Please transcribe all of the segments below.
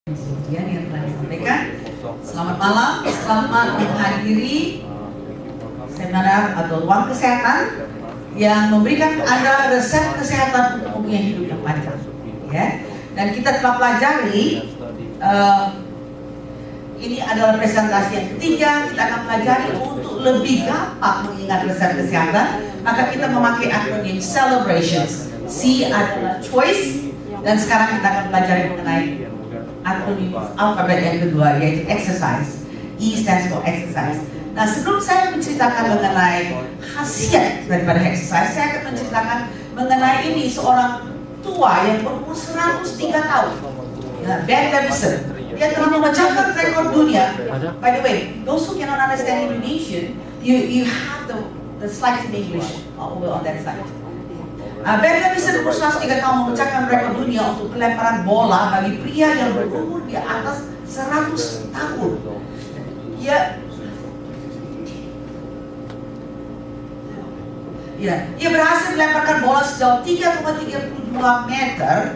Yang telah disampaikan. Selamat malam, selamat menghadiri seminar atau ruang kesehatan yang memberikan Anda resep kesehatan untuk mempunyai hidup yang panjang. Ya. Dan kita telah pelajari, ini adalah presentasi yang ketiga. Kita akan pelajari untuk lebih gampang mengingat resep kesehatan, maka kita memakai akronim celebrations. C adalah choice, dan sekarang kita akan pelajari mengenai akronim alfabet yang kedua, yaitu exercise. E stands for exercise. Nah, sebelum saya menceritakan mengenai khasiat daripada exercise, saya akan menceritakan mengenai ini seorang tua yang berumur 103 tahun. Ben Levinson. Dia telah memecahkan rekor dunia. By the way, those who cannot understand Indonesian, you have the slides in English over on that side. Ben Levinson umur 103 tahun memecahkan rekor dunia untuk pelemparan bola bagi pria yang berumur di atas 100 tahun. Dia berhasil melemparkan bola sejauh 3,32 meter,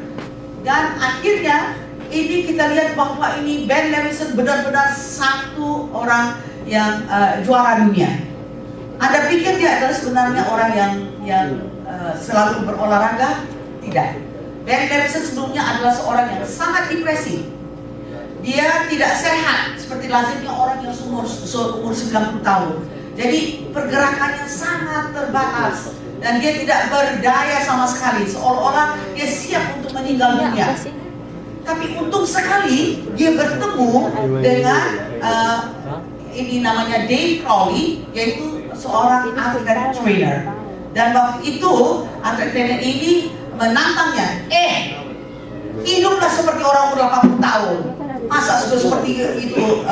dan akhirnya ini kita lihat bahwa ini Ben Levinson benar-benar satu orang yang juara dunia. Anda pikir dia adalah sebenarnya orang yang selalu berolahraga? Tidak. Ben Levinson sebelumnya adalah seorang yang sangat depresi. Dia tidak sehat seperti lazimnya orang yang umur 90 tahun. Jadi pergerakannya sangat terbatas dan dia tidak berdaya sama sekali, seolah-olah dia siap untuk meninggal dunia. Tapi untung sekali dia bertemu dengan ini namanya Dave Crowley, yaitu seorang atlet trainer. Dan waktu itu atlet trainer ini menantangnya, hiduplah seperti orang umur 80 tahun. Masa sudah seperti itu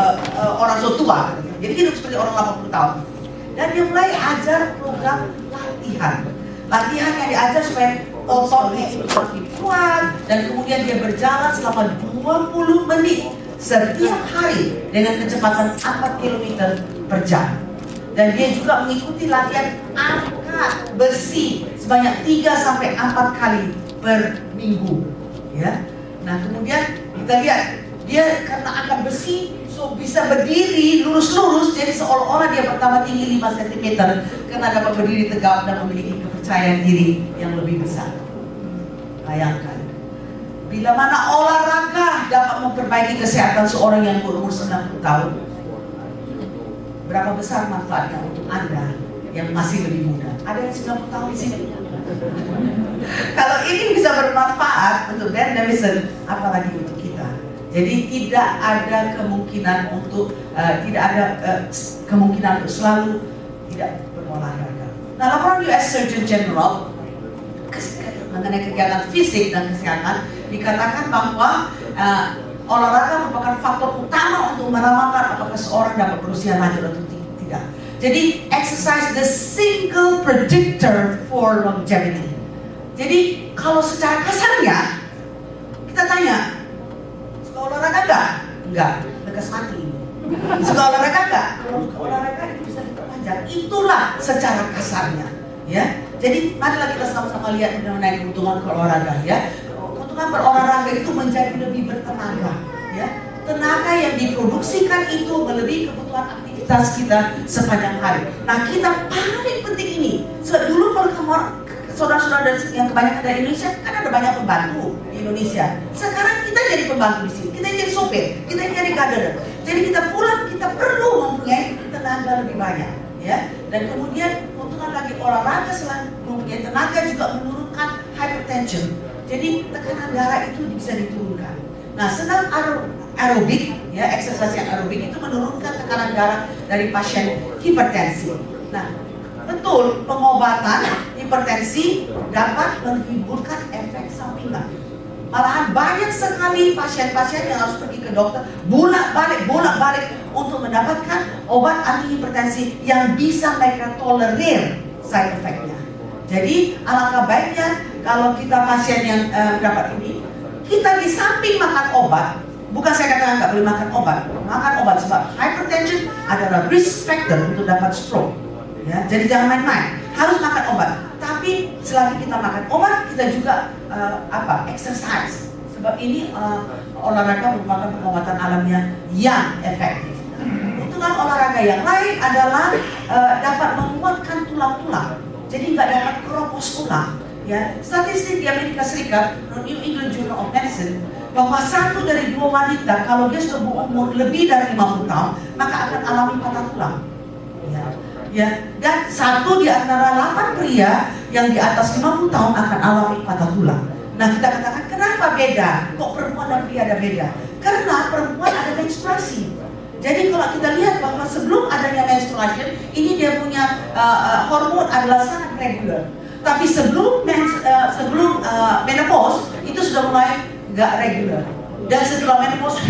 orang so tua. Jadi hidup seperti orang 80 tahun. Dan dia mulai ajar program latihan. Latihan yang diajar supaya ototnya itu semakin kuat, dan kemudian dia berjalan selama 20 menit setiap hari dengan kecepatan 4 km per jam. Dan dia juga mengikuti latihan angkat besi sebanyak 3-4 kali per minggu. Ya. Nah, kemudian kita lihat dia karena angkat besi bisa berdiri lurus-lurus, jadi seolah-olah dia pertama tinggi 5 cm karena dapat berdiri tegak dan memiliki kepercayaan diri yang lebih besar. Bayangkan, bila mana olahraga dapat memperbaiki kesehatan seorang yang berumur 90 tahun, berapa besar manfaatnya untuk Anda yang masih lebih muda? Ada yang 90 tahun di sini? Kalau ini bisa bermanfaat untuk Ben Levinson, apalagi untuk kita. Jadi tidak ada kemungkinan untuk kemungkinan untuk selalu tidak berolahraga. Nah, laporan US Surgeon General mengenai kegiatan fisik dan kesehatan dikatakan bahwa olahraga merupakan faktor utama untuk meramalkan apakah seorang dapat berusia lanjut atau tidak. Jadi exercise the single predictor for longevity. Jadi kalau secara kasarnya kita tanya, olahraga enggak, lekas mati. Suka olahraga enggak? Kalau suka olahraga itu bisa diperpanjang. Itulah secara kasarnya, ya. Jadi marilah kita sama-sama lihat mengenai keuntungan berolahraga, ya. Keuntungan berolahraga itu menjadi lebih bertenaga, ya. Tenaga yang diproduksikan itu melebihi kebutuhan aktivitas kita sepanjang hari. Nah, kita paling penting ini. Dulu kalau kamu saudara-saudara yang kebanyakan dari Indonesia, kan ada banyak pembantu di Indonesia. Sekarang kita jadi pembantu di sini, kita jadi sopir, kita jadi kader. Jadi kita pulang, kita perlu mempunyai tenaga lebih banyak, ya. Dan kemudian keuntungan lagi olahraga selain mempunyai tenaga juga menurunkan hypertension. Jadi tekanan darah itu bisa diturunkan. Nah, senam aerobik, ya, exercise yang aerobik itu menurunkan tekanan darah dari pasien hipertensi. Nah, betul, pengobatan hipertensi dapat menimbulkan efek sampingan. Malahan banyak sekali pasien-pasien yang harus pergi ke dokter bolak-balik untuk mendapatkan obat anti hipertensi yang bisa mereka tolerir side effect-nya. Jadi alangkah baiknya kalau kita pasien yang dapat ini, kita di samping makan obat, bukan saya katakan nggak boleh makan obat sebab hypertension adalah risk factor untuk dapat stroke. Ya, jadi jangan main-main, harus makan obat. Tapi selagi kita makan obat, kita juga exercise. Sebab ini olahraga merupakan pengobatan alamiah yang efektif. Keuntungan olahraga yang lain adalah dapat menguatkan tulang-tulang. Jadi nggak dapat keropos tulang. Ya, statistik di Amerika Serikat, New England Journal of Medicine, bahwa 1 dari 2 wanita kalau dia sudah berumur lebih dari 50 tahun maka akan alami patah tulang. Ya, dan 1 di antara 8 pria yang di atas 50 tahun akan alami patah tulang. Nah, kita katakan kenapa beda? Kok perempuan dan pria ada beda? Karena perempuan ada menstruasi. Jadi kalau kita lihat bahwa sebelum adanya menstruasi, ini dia punya hormon adalah sangat regular. Tapi sebelum menopause itu sudah mulai nggak regular. Dan setelah menopause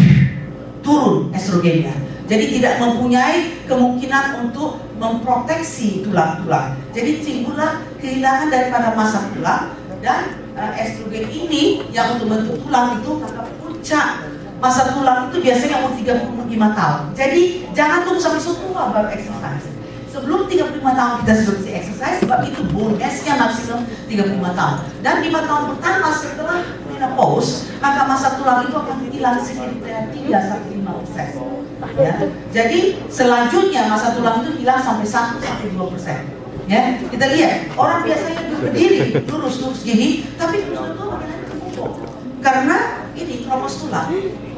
turun estrogennya. Jadi tidak mempunyai kemungkinan untuk memproteksi tulang-tulang. Jadi timbullah kehilangan daripada massa tulang dan estrogen ini yang untuk bentuk tulang itu maka puncak massa tulang itu biasanya umur 35 tahun. Jadi jangan tunggu sampai tua baru exercise. Sebelum 35 tahun kita sudah bisa exercise, sebab itu bone mass-nya maksimum 35 tahun. Dan 5 tahun pertama setelah menopause, maka massa tulang itu akan hilang sekitar 3-5%. Ya. Jadi selanjutnya massa tulang itu hilang sampai 1-2%. Ya, kita lihat orang biasanya berdiri lurus gini, tapi sudah tua bagaimana terbungkuk karena ini keropos tulang.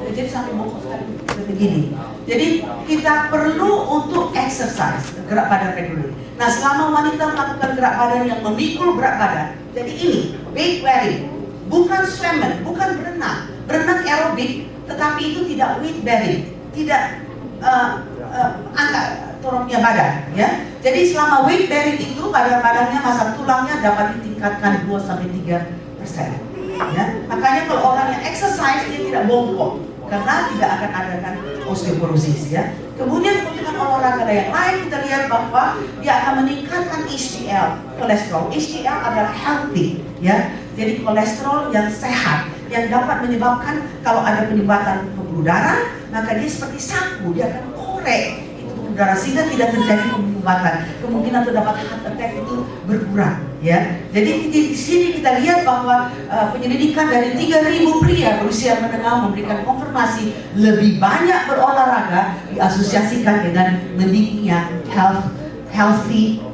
Jadi sampai bongkok sekali begini. Jadi kita perlu untuk exercise gerak badan reguler. Nah, selama wanita melakukan gerak badan yang memikul berat badan, jadi ini weight bearing, bukan swimming, bukan berenang aerobik, tetapi itu tidak weight bearing, tidak angkat turunnya badan, ya. Jadi selama weight bearing itu badan-badannya massa tulangnya dapat ditingkatkan 2-3%. Ya, makanya kalau orang yang exercise dia tidak bongkok karena tidak akan adakan osteoporosis, ya. Kemudian keuntungan olahraga yang lain kita lihat bahwa dia akan meningkatkan HDL, kolesterol. HDL adalah healthy, ya. Jadi kolesterol yang sehat yang dapat menyebabkan kalau ada penyumbatan pembuluh darah maka dia seperti sapu, dia akan korek itu pembuluh darah sehingga tidak terjadi penyumbatan. Kemungkinan terdapat heart attack itu berkurang, ya. Jadi di sini kita lihat bahwa penyelidikan dari 3.000 pria berusia menengah memberikan konfirmasi lebih banyak berolahraga diasosiasikan dengan meningginya healthy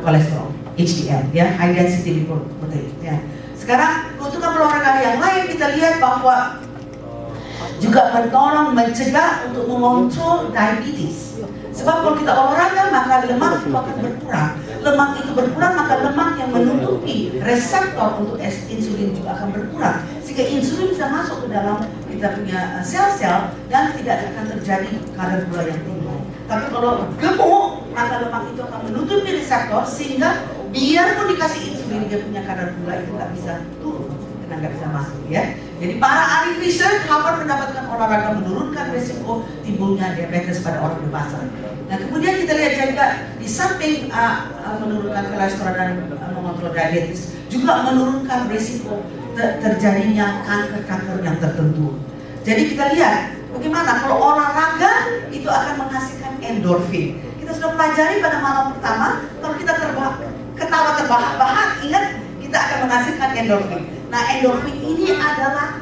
kolesterol, HDL, ya, high density lipoprotein, ya. Sekarang keuntungan olahraga yang lain kita lihat bahwa juga menolong mencegah untuk mengontrol diabetes. Sebab kalau kita olahraga maka lemak itu akan berkurang. Lemak itu berkurang maka lemak yang menutupi reseptor untuk insulin juga akan berkurang. Sehingga insulin bisa masuk ke dalam kita punya sel-sel dan tidak akan terjadi kadar gula yang tinggi. Tapi kalau gemuk maka lemak itu akan menutupi reseptor sehingga biarpun dikasih insulin dia punya kadar gula itu nggak bisa turun, karena nggak bisa masuk, ya. Jadi para ahli research Harvard mendapatkan olahraga menurunkan risiko timbulnya diabetes pada orang dewasa. Nah, kemudian kita lihat juga di samping menurunkan kolesterol dan mengontrol diabetes juga menurunkan risiko terjadinya kanker-kanker yang tertentu. Jadi kita lihat bagaimana kalau olahraga itu akan menghasilkan endorfin. Kita sudah pelajari pada malam pertama kalau kita ketawa terbahak-bahak, ingat kita akan menghasilkan endorfin. Nah, endorfin ini adalah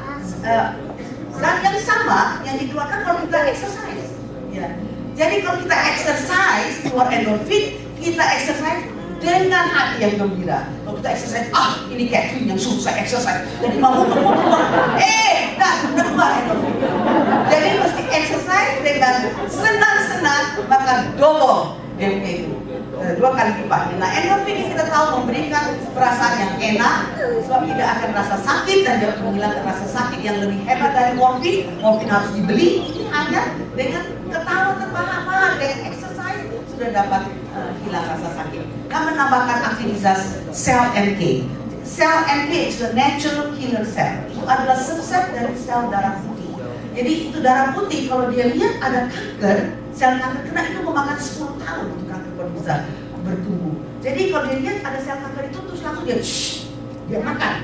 zat yang sama yang dikeluarkan kalau kita exercise, ya. Jadi kalau kita exercise keluar endorfin, kita exercise dengan hati yang gembira. Kalau kita exercise, ini Catherine yang suruh saya exercise, jadi mau dah keluar endorfin. Jadi mesti exercise dengan senang-senang maka double dia itu. 2 kali lipat. Nah, endorfin ini kita tahu memberikan perasaan yang enak sebab tidak akan rasa sakit dan juga menghilangkan rasa sakit yang lebih hebat dari morfin. Morfin harus dibeli, ini hanya dengan ketawa terbahak-bahak, dengan exercise sudah dapat hilang rasa sakit. Dan menambahkan aktivitas sel NK. Sel NK itu natural killer cell. Itu adalah subset dari sel darah putih. Jadi itu darah putih kalau dia lihat ada kanker, sel kanker kena itu memakan 10 tahun untuk kanker baru bisa bertumbuh. Jadi kalau dia lihat ada sel kanker itu terus langsung dia makan.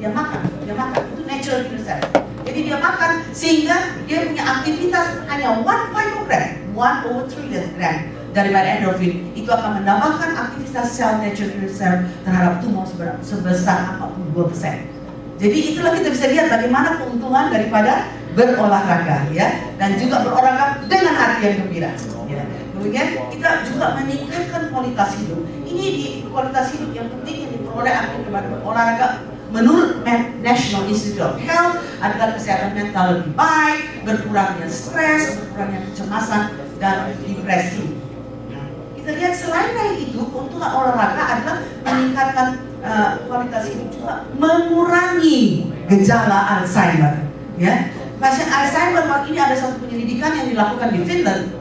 Itu natural killer cell. Jadi dia makan sehingga dia punya aktivitas hanya 1 picogram, 1/3 gram daripada endorfin. Itu akan menambahkan aktivitas sel natural killer cell terhadap tumor sebesar 42%. Jadi itulah kita bisa lihat bagaimana keuntungan daripada berolahraga, ya, dan juga berolahraga dengan hati yang gembira. Ya. Kemudian kita juga meningkatkan kualitas hidup. Ini di kualitas hidup yang penting yang diperoleh akibat berolahraga menurut National Institute of Health adalah kesehatan mental lebih baik, berkurangnya stres, berkurangnya kecemasan dan depresi. Kita lihat selain dari itu, keuntungan olahraga adalah meningkatkan kualitas hidup, juga mengurangi gejala Alzheimer. Ya, pasien Alzheimer ini ada satu penyelidikan yang dilakukan di Finland,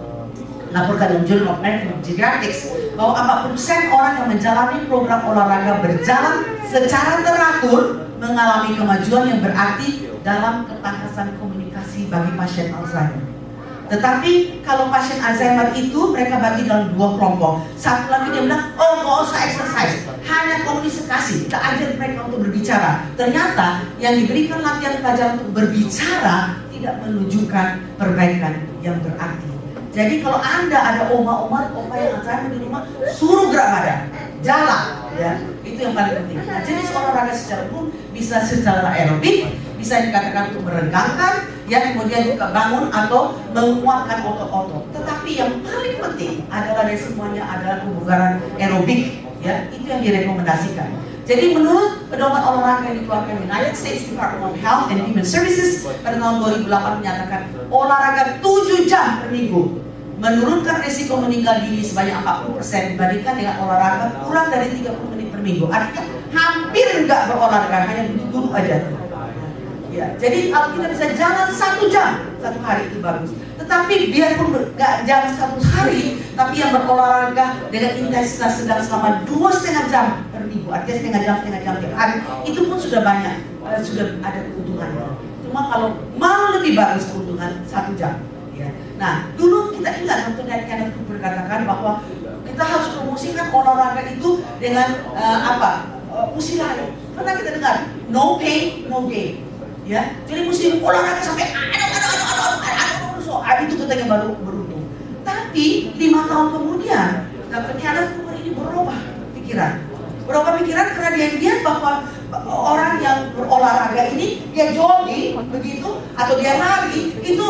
laporkan dalam Journal of American Geriatrics, bahwa 40% orang yang menjalani program olahraga berjalan secara teratur mengalami kemajuan yang berarti dalam ketangkasan komunikasi bagi pasien Alzheimer. Tetapi kalau pasien Alzheimer itu mereka bagi dalam dua kelompok. Satu lagi dia bilang, oh nggak usah exercise, hanya komunikasi, kita ajar mereka untuk berbicara. Ternyata yang diberikan latihan pelajaran untuk berbicara tidak menunjukkan perbaikan yang berarti. Jadi kalau Anda ada opa yang Alzheimer di rumah, suruh gerak badan, jalan, ya, itu yang paling penting. Nah, jenis olahraga secara umum bisa secara aerobik, bisa dikatakan untuk meregangkan, ya, kemudian juga bangun atau menguatkan otot-otot. Tetapi yang paling penting adalah dari semuanya adalah kebugaran aerobik, ya, itu yang direkomendasikan. Jadi menurut pedoman olahraga yang dikeluarkan United States Department of Health and Human Services pada tahun 2008 menyatakan olahraga 7 jam per minggu menurunkan risiko meninggal dini sebanyak 40% dibandingkan dengan olahraga kurang dari 30 menit per minggu. Artinya hampir nggak berolahraga, hanya duduk aja. Ya, jadi kalau kita bisa jalan 1 jam satu hari itu bagus. Tetapi biarpun nggak jalan 1 hari, tapi yang berolahraga dengan intensitas sedang selama 2,5 jam per minggu, artinya setengah jam tiap hari, itu pun sudah banyak, sudah ada keuntungannya. Cuma kalau mau lebih bagus keuntungan 1 jam. Ya. Nah, dulu kita ingat Dr. Kenneth Cooper katakan bahwa kita harus promosikan olahraga itu dengan usilah. Pernah kita dengar no pain, no gain. Ya, jadi mesti olahraga sampai itu katanya baru beruntung. Tapi 5 tahun kemudian Dr. Kenneth Cooper ini berubah pikiran karena dia lihat bahwa orang yang berolahraga ini dia jogging begitu atau dia lari itu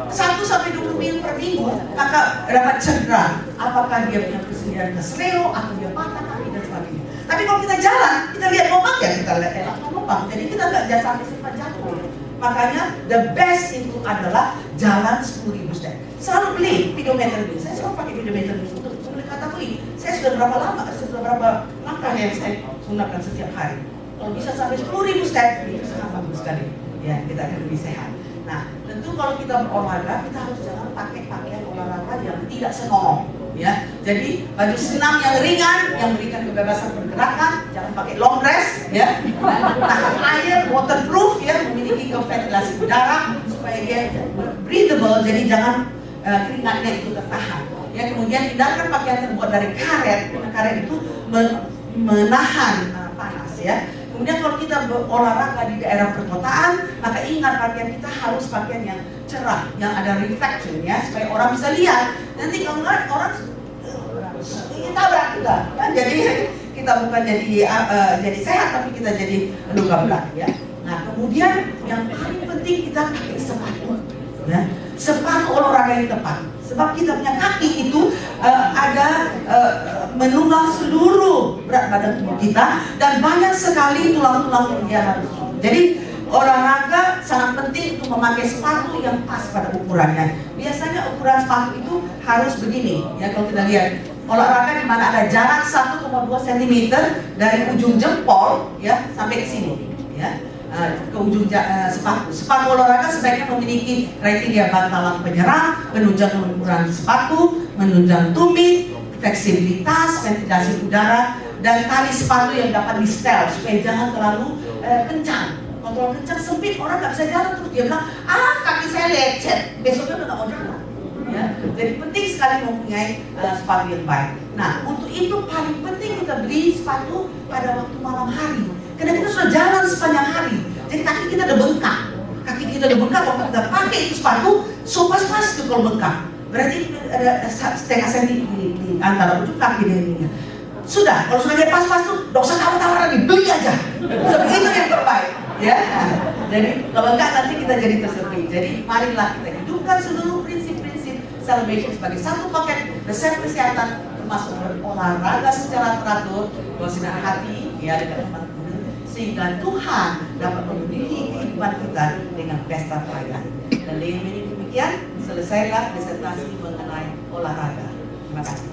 1-20 menit per minggu maka dapat cedera, apakah dia punya kesedihan kesleo atau dia patah kaki dan sebagainya. Tapi kalau kita jalan, kita lihat lubang ya, kita lihat lubang, jadi kita nggak sampai sempat jatuh. Makanya the best itu adalah jalan 10.000 step. Selalu beli pedometer ini. Saya selalu pakai pedometer ini untuk mengetahui saya sudah berapa langkah yang saya gunakan setiap hari. Kalau bisa sampai 10.000 step itu sangat bagus sekali. Ya, kita akan lebih sehat. Nah, tentu kalau kita berolahraga kita harus jangan pakai pakaian olahraga yang tidak senonoh. Ya, jadi baju senam yang ringan yang berikan kebebasan pergerakan, jangan pakai long dress, ya, tahan air, waterproof, ya, memiliki ventilasi udara supaya dia breathable, jadi jangan keringatnya itu tertahan. Ya, kemudian hindarkan pakaian terbuat dari karet, karena karet itu menahan panas, ya. Kemudian kalau kita berolahraga di daerah perkotaan, maka ingat pakaian kita harus pakaian yang cerah, yang ada reflection, ya, supaya orang bisa lihat. Nanti kalau nggak orang tabrak kita, kan? Jadi kita bukan jadi sehat, tapi kita jadi luka berat, ya. Nah, kemudian yang paling penting kita pakai sepatu, ya, sepatu olahraga yang tepat. Sebab kita punya kaki itu menunggang seluruh berat badan tubuh kita dan banyak sekali tulang-tulang yang dia harus. Jadi olahraga sangat penting untuk memakai sepatu yang pas pada ukurannya. Biasanya ukuran sepatu itu harus begini, ya, kalau kita lihat olahraga di mana ada jarak 1,2 cm dari ujung jempol, ya, sampai ke sini, ya. Ke ujung sepatu olahraga sebaiknya memiliki kriteria bantalan penyerang, menunjang ukuran sepatu, menunjang tumit, fleksibilitas, ventilasi udara, dan tali sepatu yang dapat di-setel supaya jangan terlalu kencang. Kalau terlalu kencang sempit orang nggak bisa jalan, terus dia bilang, kaki saya lecet, besoknya udah nggak mau jalan. Ya, jadi penting sekali mempunyai sepatu yang baik. Nah, untuk itu paling penting kita beli sepatu pada waktu malam hari. Karena kita sudah jalan sepanjang hari, jadi kaki kita udah bengkak. Waktu kita pakai itu sepatu, pas itu kalau bengkak. Berarti ada setengah senti di antara ujung kaki dan ininya. Sudah, kalau sudah dia pas-pas tuh, nggak usah tawar-tawar lagi, beli aja. Itu yang terbaik, ya. Jadi kalau enggak nanti kita jadi tersepi. Jadi marilah kita hidupkan seluruh prinsip-prinsip salvation sebagai satu paket resep kesehatan, termasuk berolahraga secara teratur, bersinar hati, ya dengan teman sehingga Tuhan dapat memenuhi kehidupan kita dengan pesta perayaan. Dan dengan demikian selesailah presentasi mengenai olahraga. Terima kasih.